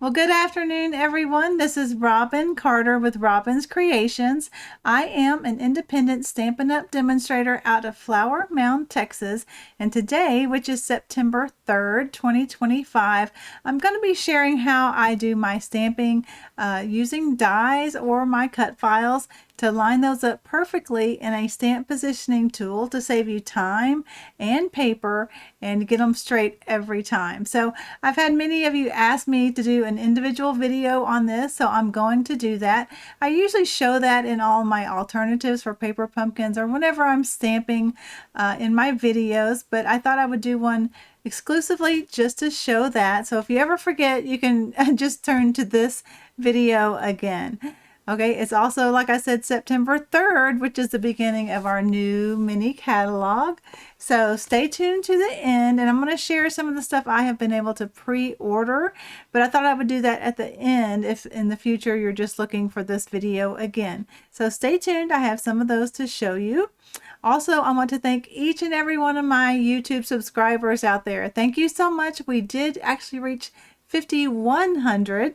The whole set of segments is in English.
Well, good afternoon, everyone. This is Robin Carter with Robin's Creations. I am an independent Stampin' Up! Demonstrator out of Flower Mound, Texas. And today, which is September 3rd, 2025, I'm going to be sharing how I do my stamping using dies or my cut files to line those up perfectly in a stamp positioning tool to save you time and paper and get them straight every time. So I've had many of you ask me to do an individual video on this, so I'm going to do that. I usually show that in all my alternatives for paper pumpkins or whenever I'm stamping in my videos, but I thought I would do one exclusively just to show that. So if you ever forget, you can just turn to this video again. Okay, it's also, like I said, September 3rd, which is the beginning of our new mini catalog. So stay tuned to the end, and I'm going to share some of the stuff I have been able to pre-order, but I thought I would do that at the end if in the future you're just looking for this video again. So stay tuned. I have some of those to show you. Also, I want to thank each and every one of my YouTube subscribers out there. Thank you so much. We did actually reach 5,100.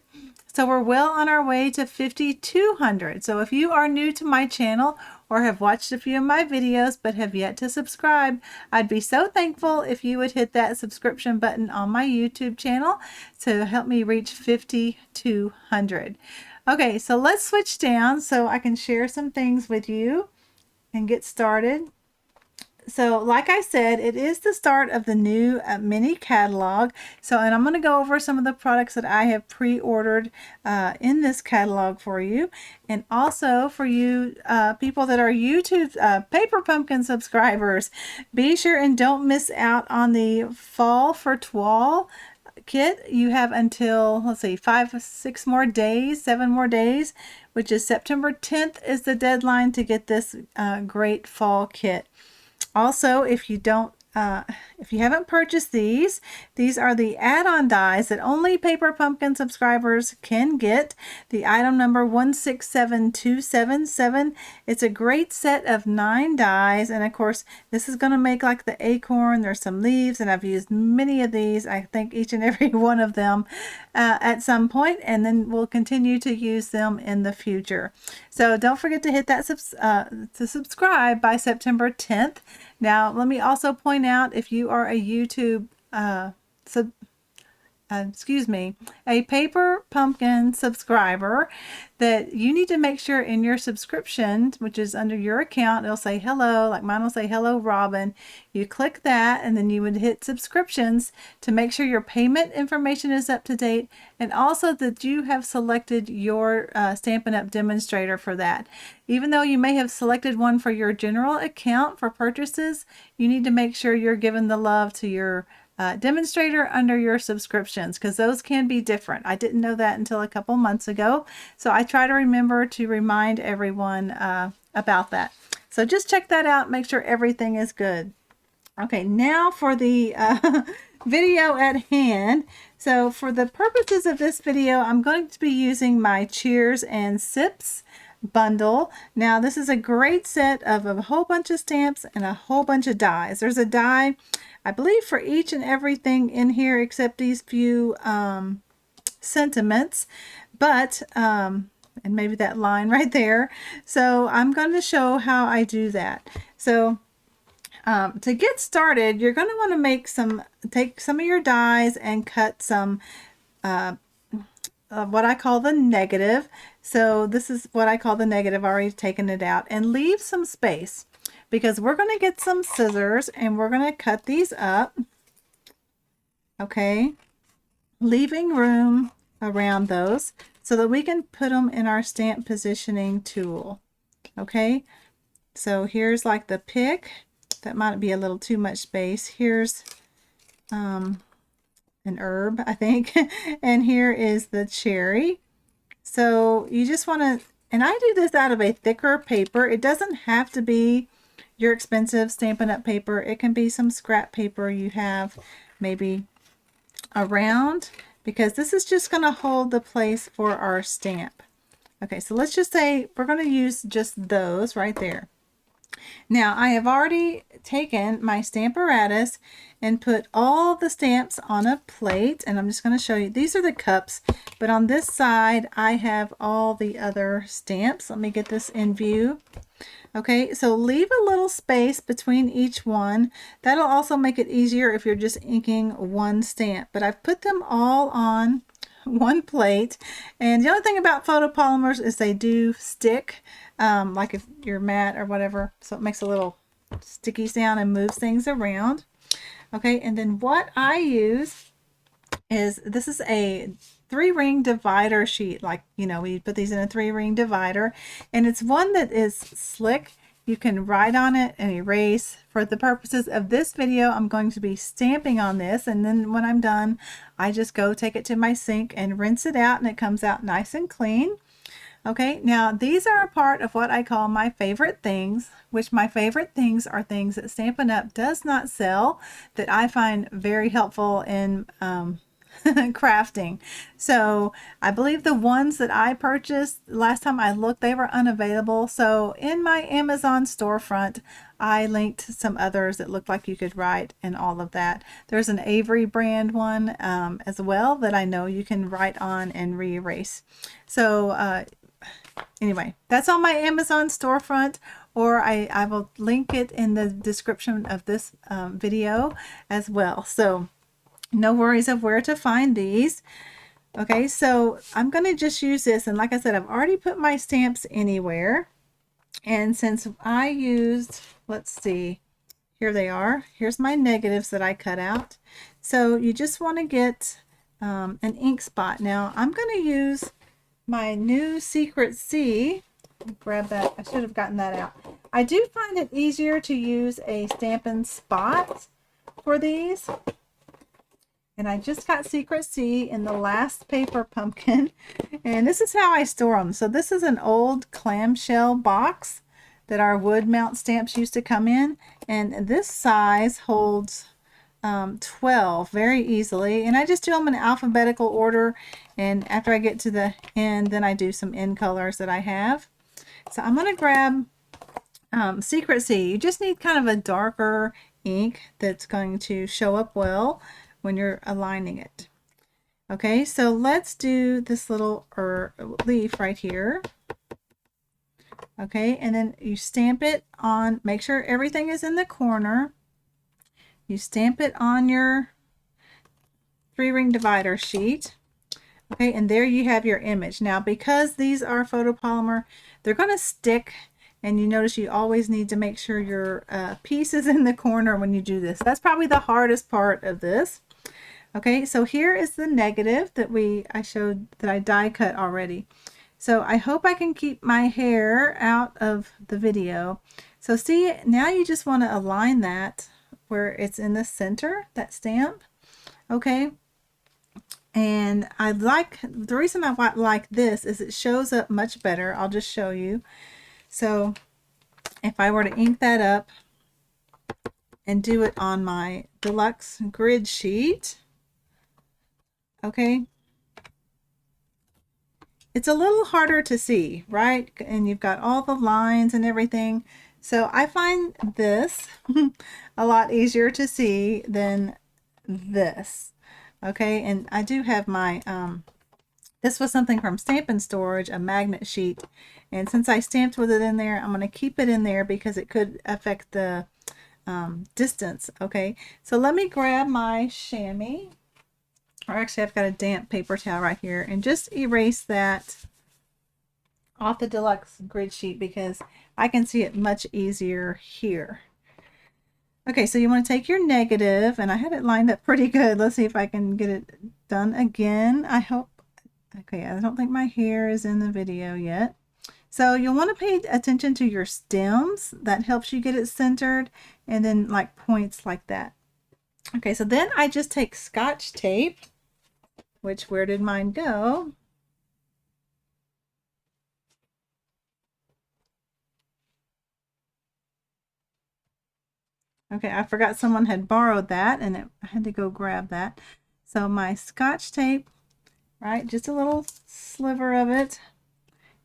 So we're well on our way to 5,200. So if you are new to my channel or have watched a few of my videos but have yet to subscribe, I'd be so thankful if you would hit that subscription button on my YouTube channel to help me reach 5,200. Okay, so let's switch down so I can share some things with you and get started. So like I said, it is the start of the new mini catalog. And I'm going to go over some of the products that I have pre-ordered in this catalog for you. And also for you people that are YouTube Paper Pumpkin subscribers, be sure and don't miss out on the Fall for Toile kit. You have until, let's see, 7 more days, which is September 10th is the deadline to get this great fall kit. Also, if you haven't purchased these are the add-on dies that only Paper Pumpkin subscribers can get. The item number 167277. It's a great set of 9 dies, and of course this is going to make like the acorn. There's some leaves, and I've used many of these. I think each and every one of them at some point, and then we'll continue to use them in the future. So don't forget to hit that to subscribe by September 10th. Now, let me also point out, if you are a YouTube, a Paper Pumpkin subscriber, that you need to make sure in your subscription, which is under your account, it'll say hello, like mine will say hello Robin. You click that, and then you would hit subscriptions to make sure your payment information is up to date, and also that you have selected your Stampin' Up! Demonstrator for that. Even though you may have selected one for your general account for purchases, you need to make sure you're giving the love to your demonstrator under your subscriptions, because those can be different. I didn't know that until a couple months ago, so I try to remember to remind everyone about that. So just check that out, make sure everything is good. Okay, now for the video at hand. So for the purposes of this video, I'm going to be using my Cheers and Sips bundle. Now this is a great set of a whole bunch of stamps and a whole bunch of dies. There's a die, I believe, for each and everything in here except these few sentiments, but and maybe that line right there. So I'm going to show how I do that. So to get started, you're going to want to take some of your dies and cut some what I call the negative. So this is what I call the negative. I've already taken it out, and leave some space, because we're going to get some scissors and we're going to cut these up. Okay, leaving room around those so that we can put them in our stamp positioning tool. Okay, so here's like the pick. That might be a little too much space. Here's an herb, I think. And here is the cherry. So you just want to, and I do this out of a thicker paper. It doesn't have to be your expensive Stampin' Up! Paper. It can be some scrap paper you have maybe around, because this is just going to hold the place for our stamp. Okay, so let's just say we're going to use just those right there. Now I have already taken my Stamparatus and put all the stamps on a plate. And I'm just going to show you, these are the cups, but on this side I have all the other stamps. Let me get this in view. Okay, so leave a little space between each one. That'll also make it easier if you're just inking one stamp. But I've put them all on one plate. And the only thing about photopolymers is they do stick, like if you're matte or whatever. So it makes a little sticky sound and moves things around. Okay, and then what I use is, this is a 3-ring divider sheet. Like, you know, we put these in a 3-ring divider, and it's one that is slick. You can write on it and erase. For the purposes of this video, I'm going to be stamping on this, and then when I'm done, I just go take it to my sink and rinse it out, and it comes out nice and clean. Okay, now these are a part of what I call my favorite things, which my favorite things are things that Stampin' Up! Does not sell, that I find very helpful in crafting. So I believe the ones that I purchased last time I looked, they were unavailable. So in my Amazon storefront, I linked some others that looked like you could write and all of that. There's an Avery brand one as well that I know you can write on and re-erase. So anyway, that's on my Amazon storefront, or I will link it in the description of this video as well. So no worries of where to find these. Okay, so I'm going to just use this, and like I said, I've already put my stamps anywhere. And since I used, let's see, here they are. Here's my negatives that I cut out. So you just want to get an ink spot. Now I'm going to use my new Secret C. Grab that. I should have gotten that out. I do find it easier to use a Stampin' Spot for these. And I just got Secret C in the last paper pumpkin. And this is how I store them. So this is an old clamshell box that our wood mount stamps used to come in. And this size holds 12 very easily. And I just do them in alphabetical order. And after I get to the end, then I do some end colors that I have. So I'm going to grab Secret C. You just need kind of a darker ink that's going to show up well when you're aligning it. Okay, so let's do this little leaf right here. Okay, and then you stamp it on, make sure everything is in the corner. You stamp it on your 3-ring divider sheet. Okay, and there you have your image. Now, because these are photopolymer, they're going to stick, and you notice you always need to make sure your piece is in the corner when you do this. That's probably the hardest part of this. Okay, so here is the negative that I showed that I die cut already. So I hope I can keep my hair out of the video. So see, now you just want to align that where it's in the center, that stamp. Okay, and I like, the reason I like this is it shows up much better. I'll just show you. So if I were to ink that up and do it on my deluxe grid sheet, okay, it's a little harder to see, right? And you've got all the lines and everything. So I find this a lot easier to see than this. Okay, and I do have my, this was something from Stampin' Storage, a magnet sheet. And since I stamped with it in there, I'm going to keep it in there because it could affect the distance. Okay, so let me grab my chamois. Or actually, I've got a damp paper towel right here, and just erase that off the deluxe grid sheet because I can see it much easier here. Okay, so you want to take your negative, and I had it lined up pretty good. Let's see if I can get it done again. I hope. Okay, I don't think my hair is in the video yet. So you'll want to pay attention to your stems. That helps you get it centered, and then like points like that. Okay, so then I just take Scotch tape, which, where did mine go? Okay, I forgot someone had borrowed that, and I had to go grab that. So my Scotch tape, right, just a little sliver of it,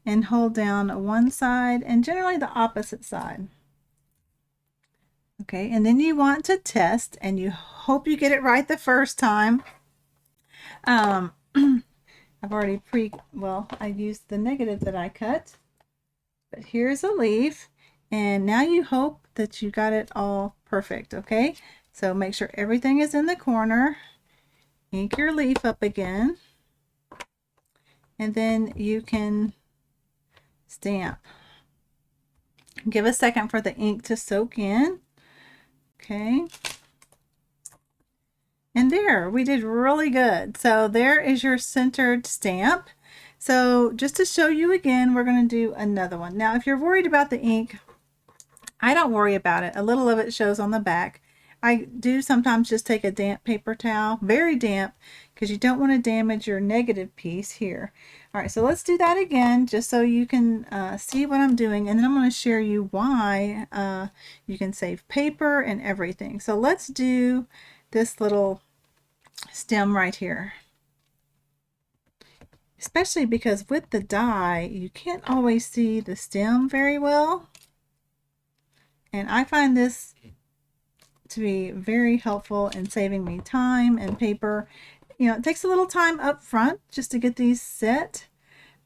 and hold down one side and generally the opposite side. Okay, and then you want to test, and you hope you get it right the first time. I've already I used the negative that I cut, but here's a leaf, and now you hope that you got it all perfect, okay? So make sure everything is in the corner. Ink your leaf up again, and then you can stamp. Give a second for the ink to soak in. Okay. And there, we did really good. So there is your centered stamp. So just to show you again, we're going to do another one. Now, if you're worried about the ink, I don't worry about it. A little of it shows on the back. I do sometimes just take a damp paper towel, very damp, because you don't want to damage your negative piece here. All right, so let's do that again, just so you can see what I'm doing, and then I'm going to share you why you can save paper and everything. So let's do this little stem right here. Especially because with the die, you can't always see the stem very well. And I find this to be very helpful in saving me time and paper. You know, it takes a little time up front just to get these set,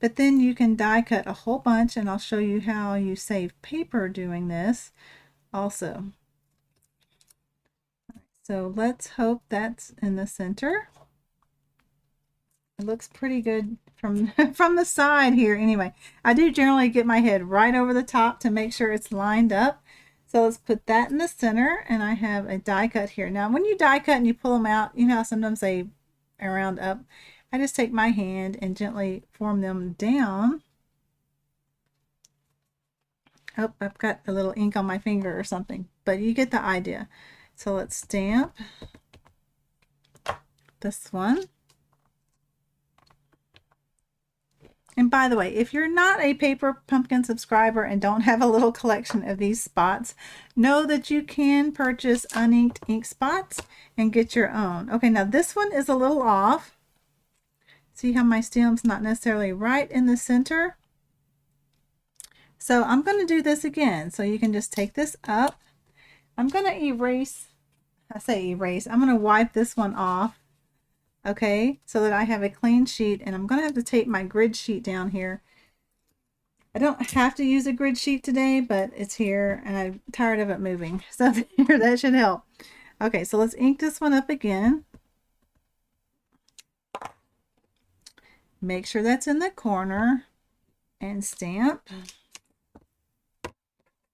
but then you can die cut a whole bunch, and I'll show you how you save paper doing this also. So let's hope that's in the center. It looks pretty good from from the side here. Anyway, I do generally get my head right over the top to make sure it's lined up. So let's put that in the center, and I have a die cut here. Now, when you die cut and you pull them out, you know how sometimes they round up. I just take my hand and gently form them down. Oh, I've got a little ink on my finger or something, but you get the idea. So let's stamp this one. And by the way, if you're not a Paper Pumpkin subscriber and don't have a little collection of these spots, know that you can purchase uninked ink spots and get your own. Okay, now this one is a little off. See how my stem's not necessarily right in the center? So I'm going to do this again. So you can just take this up. I'm going to erase, I say erase, I'm going to wipe this one off. Okay, so that I have a clean sheet, and I'm going to have to tape my grid sheet down here. I don't have to use a grid sheet today, but it's here, and I'm tired of it moving. So here, that should help. Okay, so let's ink this one up again. Make sure that's in the corner, and stamp.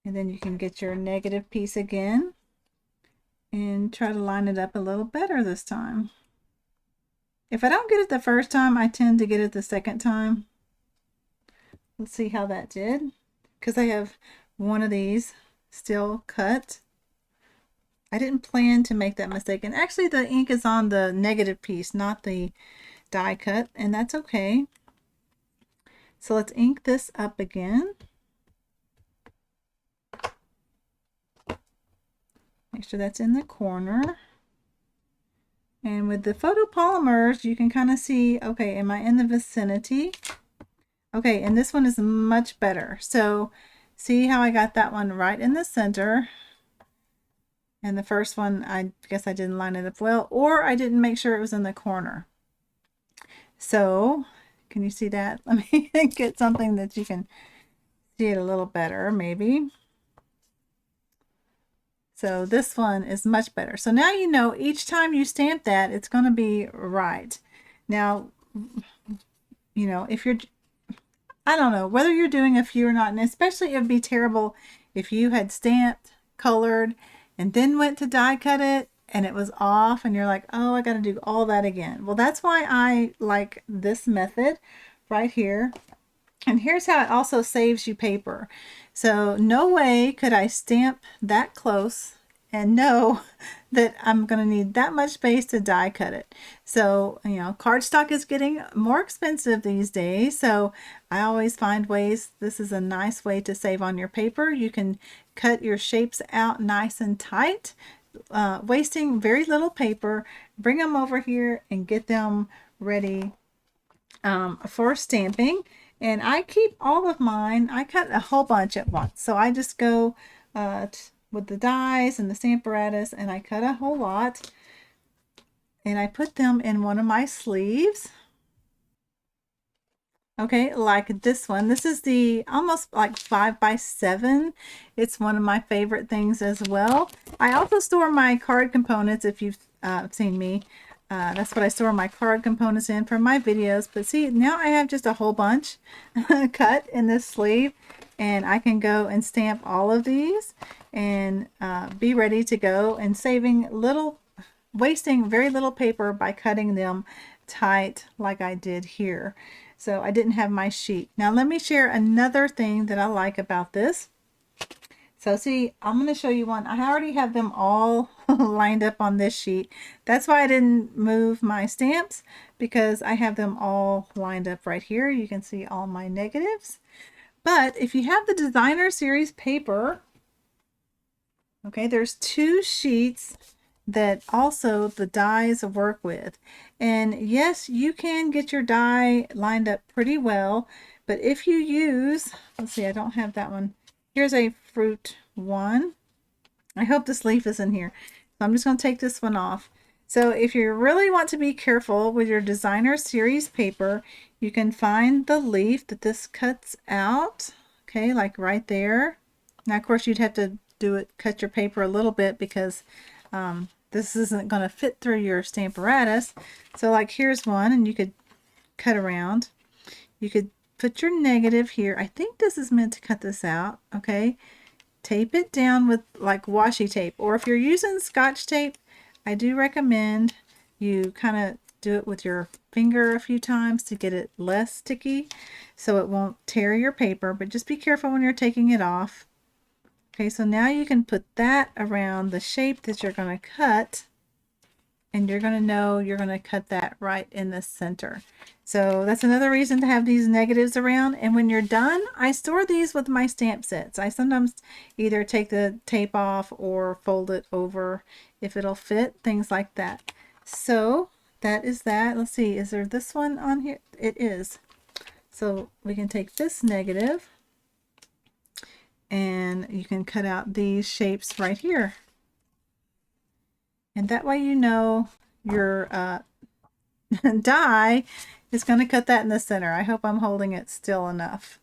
And then you can get your negative piece again, and try to line it up a little better this time. If I don't get it the first time, I tend to get it the second time. Let's see how that did. Because I have one of these still cut. I didn't plan to make that mistake. And actually the ink is on the negative piece, not the die cut. And that's okay. So let's ink this up again. Make sure that's in the corner. And with the photopolymers, you can kind of see, okay, am I in the vicinity? Okay, and this one is much better. So see how I got that one right in the center. And the first one, I guess I didn't line it up well, or I didn't make sure it was in the corner. So can you see that? Let me get something that you can see it a little better, maybe. So this one is much better. So now you know each time you stamp that, it's going to be right. Now, you know, if you're, I don't know, whether you're doing a few or not, and especially it would be terrible if you had stamped, colored, and then went to die cut it, and it was off, and you're like, oh, I got to do all that again. Well, that's why I like this method right here. And here's how it also saves you paper. So no way could I stamp that close and know that I'm going to need that much space to die cut it. So, you know, cardstock is getting more expensive these days. So I always find ways, this is a nice way to save on your paper. You can cut your shapes out nice and tight, wasting very little paper. Bring them over here and get them ready for stamping. And I keep all of mine. I cut a whole bunch at once. So I just go with the dies and the Stamparatus, and I cut a whole lot, and I put them in one of my sleeves. Okay, like this one. This is the almost like 5x7. It's one of my favorite things as well. I also store my card components, if you've seen me. That's what I store my card components in for my videos. But see, now I have just a whole bunch cut in this sleeve. And I can go and stamp all of these and be ready to go, and wasting very little paper by cutting them tight like I did here. So I didn't have my sheet. Now let me share another thing that I like about this. So see, I'm going to show you one. I already have them all lined up on this sheet. That's why I didn't move my stamps, because I have them all lined up right here. You can see all my negatives. But if you have the designer series paper, okay, there's 2 sheets that also the dies work with. And yes, you can get your die lined up pretty well, but if you use, let's see, I don't have that one. Here's a fruit one. I hope this leaf is in here. So I'm just going to take this one off. So if you really want to be careful with your designer series paper, you can find the leaf that this cuts out. Okay, like right there. Now, of course, you'd have to cut your paper a little bit, because this isn't going to fit through your Stamparatus. So like here's one, and you could cut around. You could put your negative here. I think this is meant to cut this out. Okay, tape it down with like washi tape, or if you're using Scotch tape, I do recommend you kind of do it with your finger a few times to get it less sticky, so it won't tear your paper. But just be careful when you're taking it off. Okay, so now you can put that around the shape that you're going to cut, and you're going to know you're going to cut that right in the center. So that's another reason to have these negatives around. And when you're done, I store these with my stamp sets. I sometimes either take the tape off or fold it over if it'll fit, things like that. So that is that. Let's see, is there this one on here? It is. So we can take this negative, and you can cut out these shapes right here. And that way you know your die is going to cut that in the center. I hope I'm holding it still enough.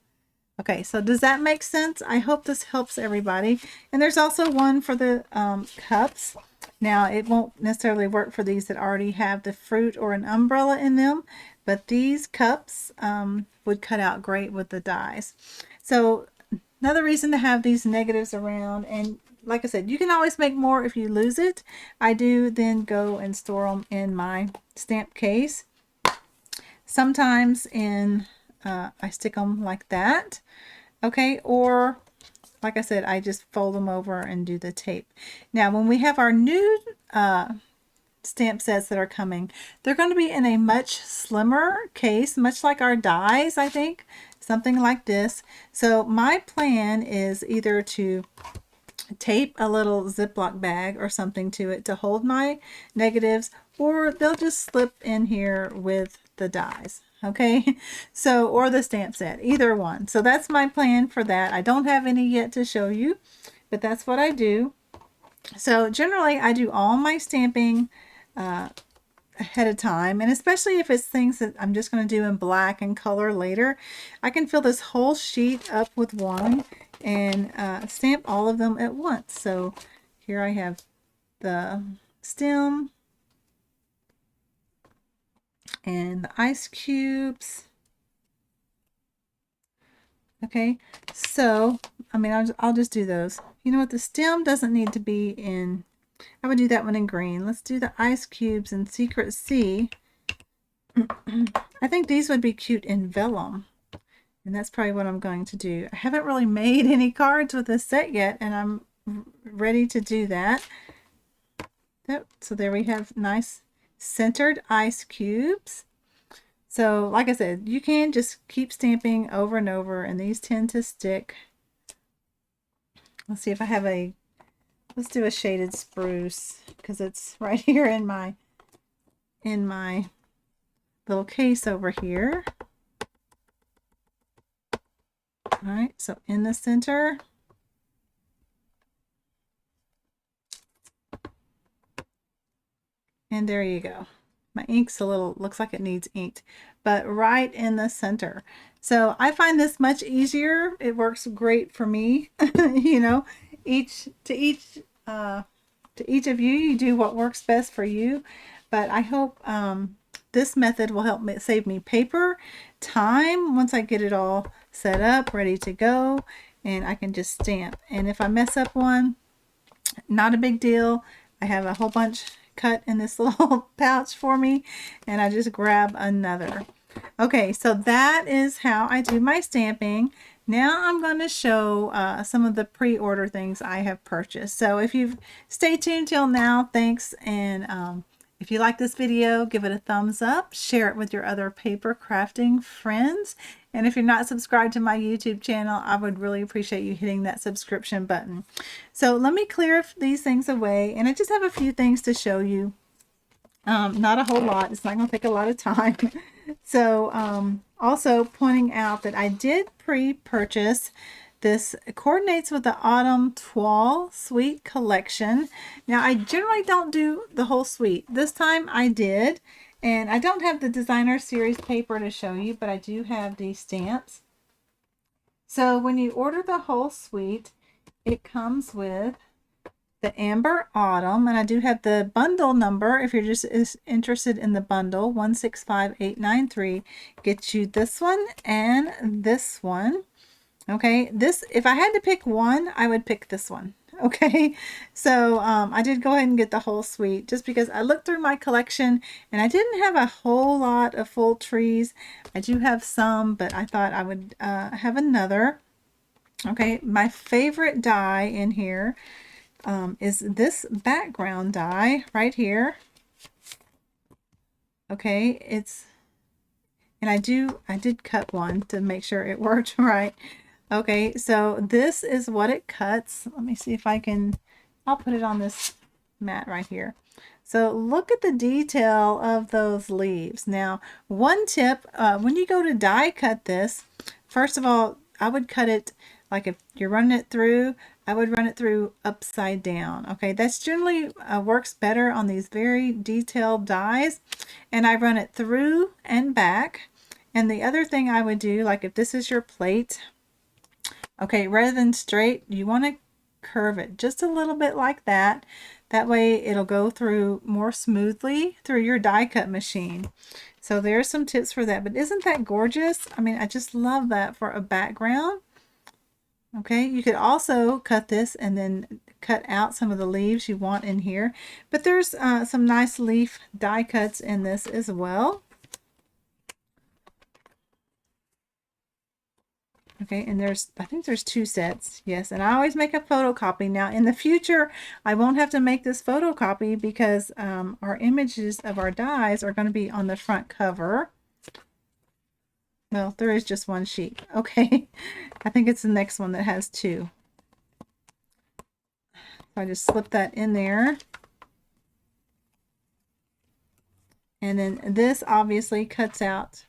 Okay, so does that make sense? I hope this helps everybody. And there's also one for the cups. Now, it won't necessarily work for these that already have the fruit or an umbrella in them, but these cups would cut out great with the dies. So another reason to have these negatives around, and like I said, you can always make more if you lose it. I do then go and store them in my stamp case. Sometimes I stick them like that, okay, or like I said, I just fold them over and do the tape. Now, when we have our new stamp sets that are coming, they're going to be in a much slimmer case, much like our dies, I think, something like this. So my plan is either to tape a little Ziploc bag or something to it to hold my negatives, or they'll just slip in here with the dies. Okay, so, or the stamp set, either one. So that's my plan for that. I don't have any yet to show you, but that's what I do. So generally I do all my stamping ahead of time, and especially if it's things that I'm just going to do in black and color later, I can fill this whole sheet up with one and stamp all of them at once. So here I have the stem and the ice cubes. Okay, so I mean, I'll just do those. You know what, the stem doesn't need to be in, I would do that one in green. Let's do the ice cubes in Secret Sea. I think these would be cute in vellum, and that's probably what I'm going to do. I haven't really made any cards with this set yet, and I'm ready to do that. Yep. So there we have nice centered ice cubes. So like I said, you can just keep stamping over and over, and these tend to stick. Let's see if I have let's do a shaded spruce, because it's right here in my little case over here. All right, so in the center. And there you go. My ink's a little, looks like it needs inked, but right in the center. So I find this much easier. It works great for me. You know, each to each to each of you, you do what works best for you. But I hope this method will help me save me paper, time once I get it all set up, ready to go, and I can just stamp. And if I mess up one, not a big deal. I have a whole bunch cut in this little pouch for me, and I just grab another. Okay, so that is how I do my stamping. Now I'm going to show some of the pre-order things I have purchased. So if you've stayed tuned till now, thanks. And if you like this video, give it a thumbs up, share it with your other paper crafting friends. And if you're not subscribed to my YouTube channel, I would really appreciate you hitting that subscription button. So let me clear these things away, and I just have a few things to show you. Not a whole lot. It's not going to take a lot of time. So also pointing out that I did pre-purchase this. Coordinates with the Autumn Toile Suite collection. Now I generally don't do the whole suite. This time I did, and I don't have the designer series paper to show you, but I do have these stamps. So when you order the whole suite, it comes with the Amber Autumn, and I do have the bundle number if you're just interested in the bundle. 165893 gets you this one and this one. Okay, this, if I had to pick one, I would pick this one. Okay, so I did go ahead and get the whole suite just because I looked through my collection and I didn't have a whole lot of full trees. I do have some, but I thought I would have another. Okay, my favorite die in here is this background die right here. Okay, it's, and I did cut one to make sure it worked right. Okay, so this is what it cuts. Let me see if I can, I'll put it on this mat right here. So look at the detail of those leaves. Now, one tip, when you go to die cut this, first of all, I would cut it, like if you're running it through, I would run it through upside down. Okay, that's generally works better on these very detailed dies. And I run it through and back. And the other thing I would do, like if this is your plate, okay, rather than straight, you want to curve it just a little bit like that. That way it'll go through more smoothly through your die cut machine. So there's some tips for that. But isn't that gorgeous? I mean, I just love that for a background. Okay, you could also cut this and then cut out some of the leaves you want in here. But there's some nice leaf die cuts in this as well. Okay, and I think there's 2 sets. Yes, and I always make a photocopy. Now, in the future, I won't have to make this photocopy because our images of our dies are going to be on the front cover. Well, there is just 1 sheet. Okay, I think it's the next one that has 2. So I just slip that in there. And then this obviously cuts out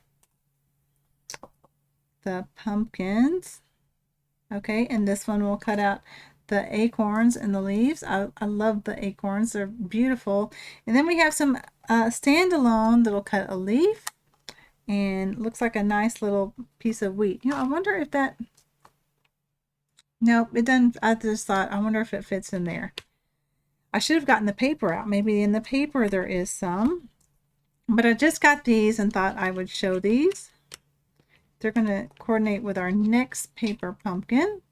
the pumpkins. Okay, and this one will cut out the acorns and the leaves. I love the acorns. They're beautiful. And then we have some standalone that'll cut a leaf and looks like a nice little piece of wheat. You know, I wonder if that, nope, it doesn't. I just thought, I wonder if it fits in there. I should have gotten the paper out. Maybe in the paper there is some, but I just got these and thought I would show these. They're going to coordinate with our next paper pumpkin.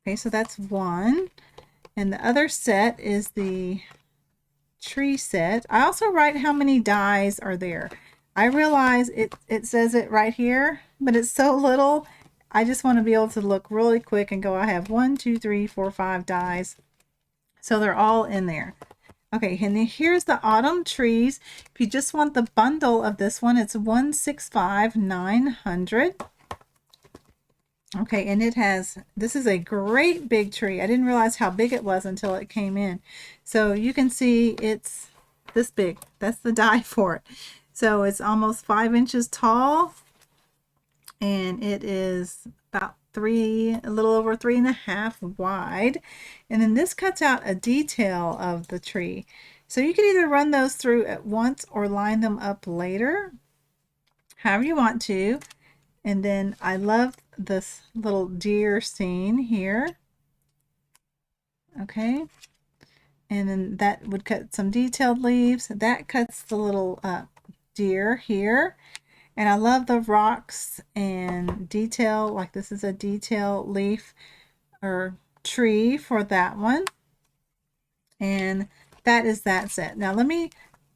Okay, so that's 1. And the other set is the tree set. I also write how many dies are there. I realize it says it right here, but it's so little. I just want to be able to look really quick and go, I have 1, 2, 3, 4, 5 dies. So they're all in there. Okay, and then here's the autumn trees. If you just want the bundle of this one, it's 165,900. Okay, and it has, this is a great big tree. I didn't realize how big it was until it came in. So you can see it's this big. That's the die for it. So it's almost 5 inches tall, and it is about a little over 3.5 wide. And then this cuts out a detail of the tree. So you can either run those through at once or line them up later, however you want to. And then I love this little deer scene here. Okay. And then that would cut some detailed leaves. That cuts the little deer here. And I love the rocks and detail, like this is a detail leaf or tree for that one. And that is that set. Now I'm going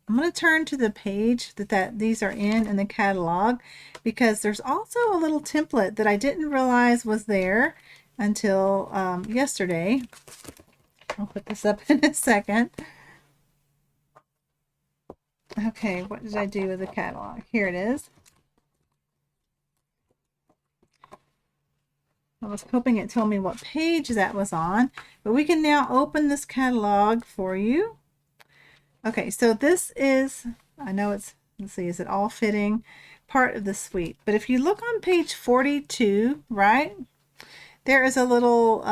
to turn to the page that these are in the catalog, because there's also a little template that I didn't realize was there until yesterday. I'll put this up in a second. Okay, what did I do with the catalog? Here it is. I was hoping it told me what page that was on, but we can now open this catalog for you. Okay, so this is, I know it's, let's see, is it all fitting? Part of the suite. But if you look on page 42, right, there is a little,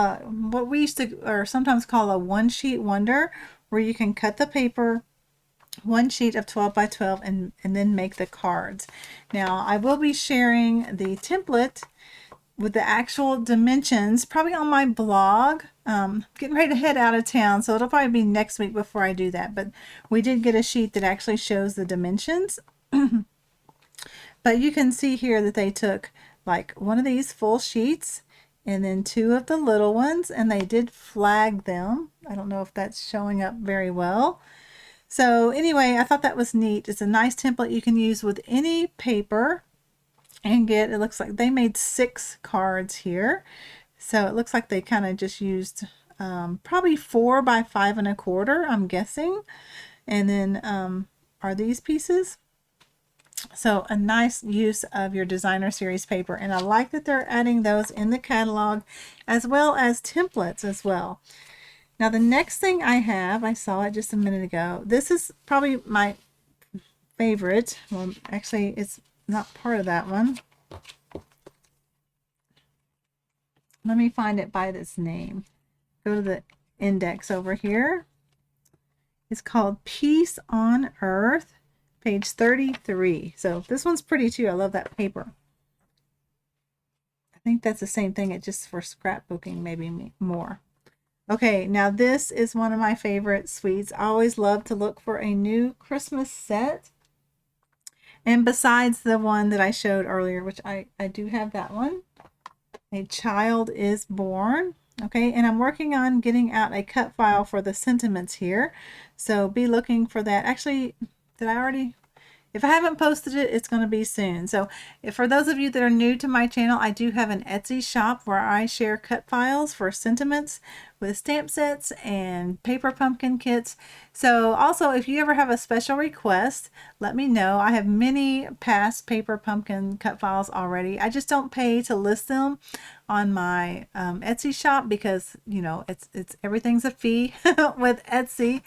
what we used to, or sometimes call a one-sheet wonder, where you can cut the paper, one sheet of 12 by 12, and then make the cards. Now, I will be sharing the template with the actual dimensions probably on my blog. Getting ready to head out of town, so it'll probably be next week before I do that, but we did get a sheet that actually shows the dimensions. But you can see here that they took like one of these full sheets and then two of the little ones, and they did flag them. I don't know if that's showing up very well. So anyway, I thought that was neat. It's a nice template you can use with any paper and get, it looks like they made 6 cards here. So it looks like they kind of just used probably 4 by 5 1/4, I'm guessing. And then are these pieces. So a nice use of your designer series paper. And I like that they're adding those in the catalog as well as templates as well. Now the next thing I have, I saw it just a minute ago. This is probably my favorite. Well, actually it's not part of that one. Let me find it by this name. Go to the index over here. It's called Peace on Earth, page 33. So this one's pretty too. I love that paper. I think that's the same thing. It's just for scrapbooking, maybe more. Okay, now this is one of my favorite suites. I always love to look for a new Christmas set. And besides the one that I showed earlier, which I do have that one, A Child is Born. Okay, and I'm working on getting out a cut file for the sentiments here. So be looking for that. Actually, did I already? If I haven't posted it, it's going to be soon. So for those of you that are new to my channel, I do have an Etsy shop where I share cut files for sentiments with stamp sets and paper pumpkin kits. So also, if you ever have a special request, let me know. I have many past paper pumpkin cut files already. I just don't pay to list them on my Etsy shop because, you know, it's everything's a fee with Etsy.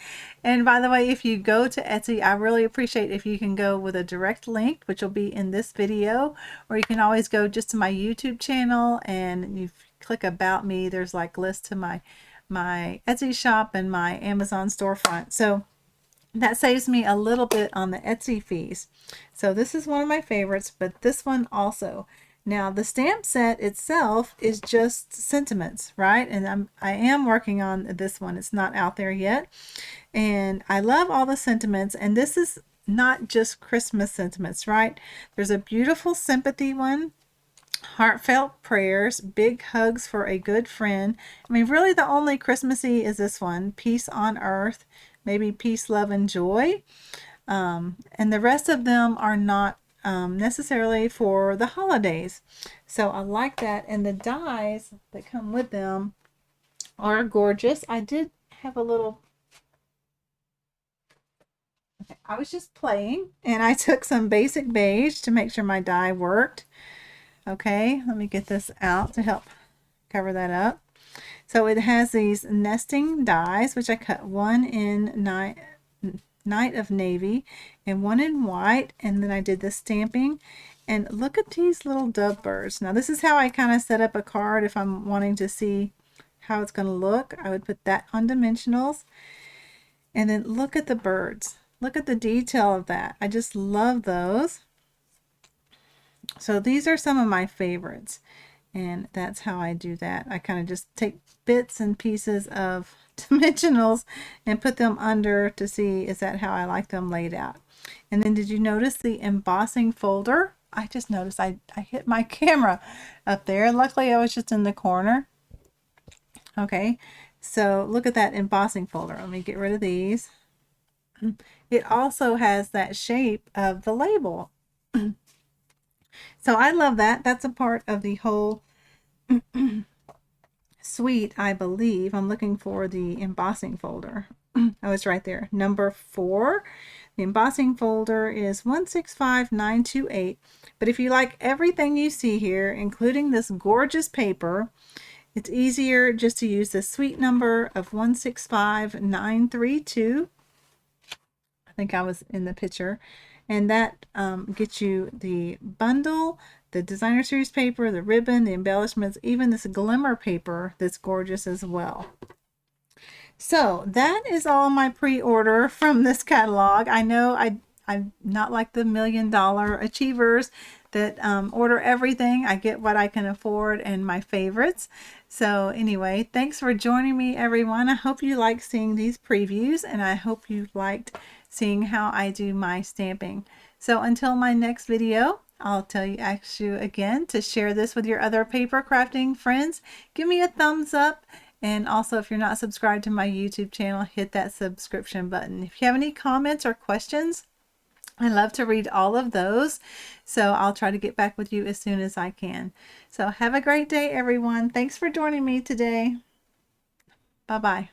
And by the way, if you go to Etsy, I really appreciate if you can go with a direct link, which will be in this video, or you can always go just to my YouTube channel and you click about me. There's like lists to my Etsy shop and my Amazon storefront. So that saves me a little bit on the Etsy fees. So this is one of my favorites, but this one also. Now the stamp set itself is just sentiments, right? And I am working on this one. It's not out there yet. And I love all the sentiments, and this is not just Christmas sentiments, right? There's a beautiful sympathy one, heartfelt prayers, big hugs for a good friend. I mean, really the only Christmassy is this one, Peace on Earth, maybe peace, love, and joy. And the rest of them are not necessarily for the holidays. So I like that. And the dies that come with them are gorgeous. I did have a little, okay, I was just playing and I took some basic beige to make sure my die worked. Okay, let me get this out to help cover that up. So it has these nesting dies, which I cut one in Night of Navy and one in white, and then I did the stamping. And look at these little dove birds. Now this is how I kind of set up a card if I'm wanting to see how it's going to look. I would put that on dimensionals. And then look at the birds. Look at the detail of that. I just love those. So these are some of my favorites. And that's how I do that. I kind of just take bits and pieces of dimensionals and put them under to see, is that how I like them laid out. And then did you notice the embossing folder? I just noticed I hit my camera up there. Luckily I was just in the corner. Okay, so look at that embossing folder. Let me get rid of these. It also has that shape of the label. So I love that. That's a part of the whole suite, I believe. I'm looking for the embossing folder. Oh, it's right there. Number 4. The embossing folder is 165928. But if you like everything you see here, including this gorgeous paper, it's easier just to use the suite number of 165932. I think I was in the picture. And that gets you the bundle, the designer series paper, the ribbon, the embellishments, even this glimmer paper that's gorgeous as well. So that is all my pre-order from this catalog. I know I'm not like the $1 million achievers that order everything. I get what I can afford and my favorites. So anyway, thanks for joining me, everyone. I hope you like seeing these previews, and I hope you liked seeing how I do my stamping. So until my next video, I'll ask you again to share this with your other paper crafting friends. Give me a thumbs up. And also, if you're not subscribed to my YouTube channel, hit that subscription button. If you have any comments or questions, I love to read all of those. So I'll try to get back with you as soon as I can. So have a great day, everyone. Thanks for joining me today. Bye-bye.